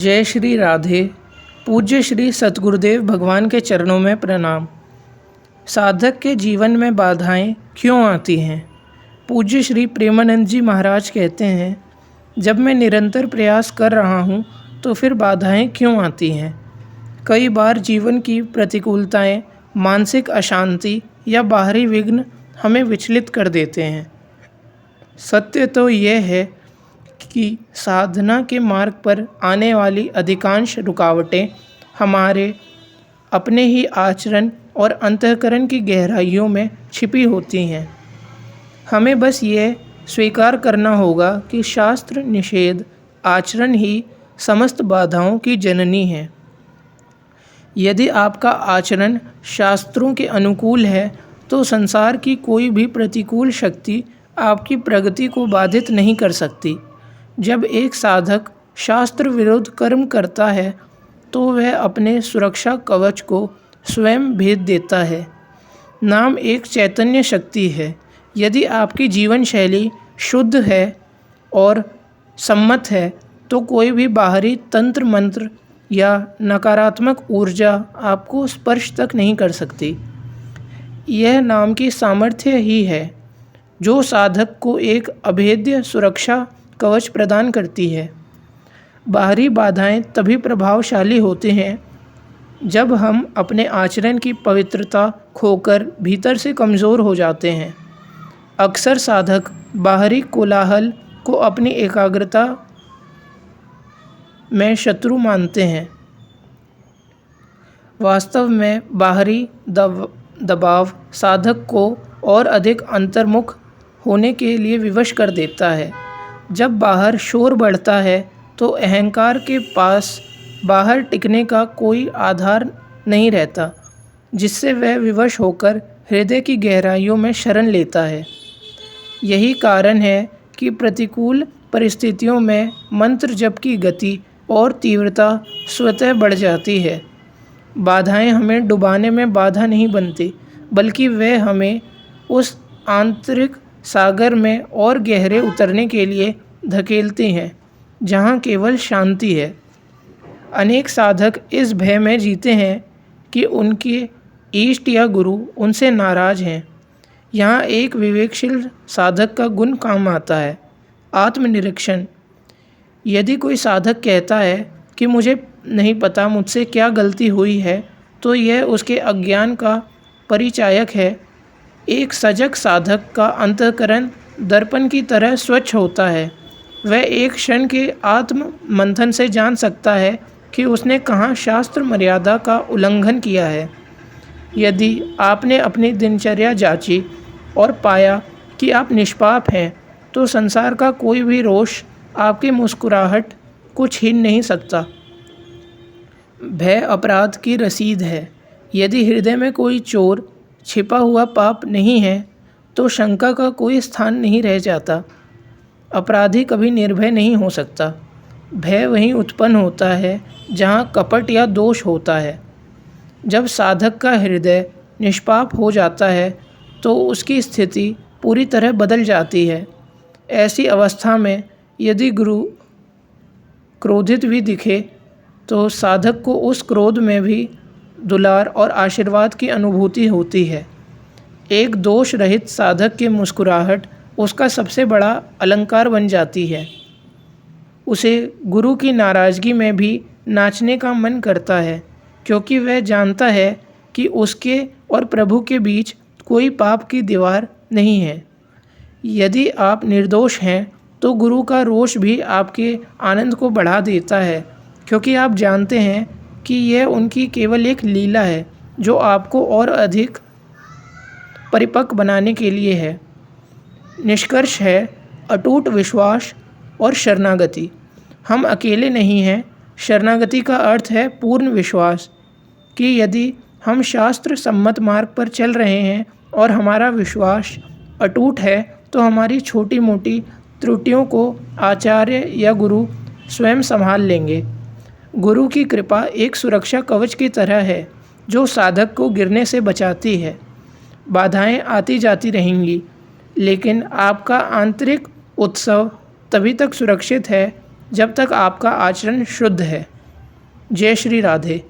जय श्री राधे। पूज्य श्री सतगुरुदेव भगवान के चरणों में प्रणाम। साधक के जीवन में बाधाएं क्यों आती हैं? पूज्य श्री प्रेमानंद जी महाराज कहते हैं, जब मैं निरंतर प्रयास कर रहा हूँ तो फिर बाधाएं क्यों आती हैं? कई बार जीवन की प्रतिकूलताएं, मानसिक अशांति या बाहरी विघ्न हमें विचलित कर देते हैं। सत्य तो यह है कि साधना के मार्ग पर आने वाली अधिकांश रुकावटें हमारे अपने ही आचरण और अंतःकरण की गहराइयों में छिपी होती हैं। हमें बस ये स्वीकार करना होगा कि शास्त्र निषेध आचरण ही समस्त बाधाओं की जननी है। यदि आपका आचरण शास्त्रों के अनुकूल है तो संसार की कोई भी प्रतिकूल शक्ति आपकी प्रगति को बाधित नहीं कर सकती। जब एक साधक शास्त्र विरुद्ध कर्म करता है तो वह अपने सुरक्षा कवच को स्वयं भेद देता है। नाम एक चैतन्य शक्ति है। यदि आपकी जीवन शैली शुद्ध है और सम्मत है तो कोई भी बाहरी तंत्र मंत्र या नकारात्मक ऊर्जा आपको स्पर्श तक नहीं कर सकती। यह नाम की सामर्थ्य ही है जो साधक को एक अभेद्य सुरक्षा कवच प्रदान करती है। बाहरी बाधाएं तभी प्रभावशाली होते हैं जब हम अपने आचरण की पवित्रता खोकर भीतर से कमज़ोर हो जाते हैं। अक्सर साधक बाहरी कोलाहल को अपनी एकाग्रता में शत्रु मानते हैं। वास्तव में बाहरी दबाव साधक को और अधिक अंतर्मुख होने के लिए विवश कर देता है। जब बाहर शोर बढ़ता है तो अहंकार के पास बाहर टिकने का कोई आधार नहीं रहता, जिससे वह विवश होकर हृदय की गहराइयों में शरण लेता है। यही कारण है कि प्रतिकूल परिस्थितियों में मंत्र जप की गति और तीव्रता स्वतः बढ़ जाती है। बाधाएं हमें डुबाने में बाधा नहीं बनती, बल्कि वह हमें उस आंतरिक सागर में और गहरे उतरने के लिए धकेलती हैं जहाँ केवल शांति है। अनेक साधक इस भय में जीते हैं कि उनके इष्ट या गुरु उनसे नाराज़ हैं। यहाँ एक विवेकशील साधक का गुण काम आता है, आत्मनिरीक्षण। यदि कोई साधक कहता है कि मुझे नहीं पता मुझसे क्या गलती हुई है, तो यह उसके अज्ञान का परिचायक है। एक सजग साधक का अंतःकरण दर्पण की तरह स्वच्छ होता है। वह एक क्षण के आत्म मंथन से जान सकता है कि उसने कहाँ शास्त्र मर्यादा का उल्लंघन किया है। यदि आपने अपनी दिनचर्या जांची और पाया कि आप निष्पाप हैं, तो संसार का कोई भी रोष आपकी मुस्कुराहट को छीन नहीं सकता। भय अपराध की रसीद है। यदि हृदय में कोई चोर छिपा हुआ पाप नहीं है तो शंका का कोई स्थान नहीं रह जाता। अपराधी कभी निर्भय नहीं हो सकता। भय वहीं उत्पन्न होता है जहाँ कपट या दोष होता है। जब साधक का हृदय निष्पाप हो जाता है तो उसकी स्थिति पूरी तरह बदल जाती है। ऐसी अवस्था में यदि गुरु क्रोधित भी दिखे तो साधक को उस क्रोध में भी दुलार और आशीर्वाद की अनुभूति होती है। एक दोष रहित साधक की मुस्कुराहट उसका सबसे बड़ा अलंकार बन जाती है। उसे गुरु की नाराज़गी में भी नाचने का मन करता है, क्योंकि वह जानता है कि उसके और प्रभु के बीच कोई पाप की दीवार नहीं है। यदि आप निर्दोष हैं तो गुरु का रोष भी आपके आनंद को बढ़ा देता है, क्योंकि आप जानते हैं कि यह उनकी केवल एक लीला है जो आपको और अधिक परिपक्व बनाने के लिए है। निष्कर्ष है अटूट विश्वास और शरणागति। हम अकेले नहीं हैं। शरणागति का अर्थ है पूर्ण विश्वास कि यदि हम शास्त्र सम्मत मार्ग पर चल रहे हैं और हमारा विश्वास अटूट है तो हमारी छोटी मोटी त्रुटियों को आचार्य या गुरु स्वयं संभाल लेंगे। गुरु की कृपा एक सुरक्षा कवच की तरह है जो साधक को गिरने से बचाती है। बाधाएं आती जाती रहेंगी, लेकिन आपका आंतरिक उत्सव तभी तक सुरक्षित है जब तक आपका आचरण शुद्ध है। जय श्री राधे।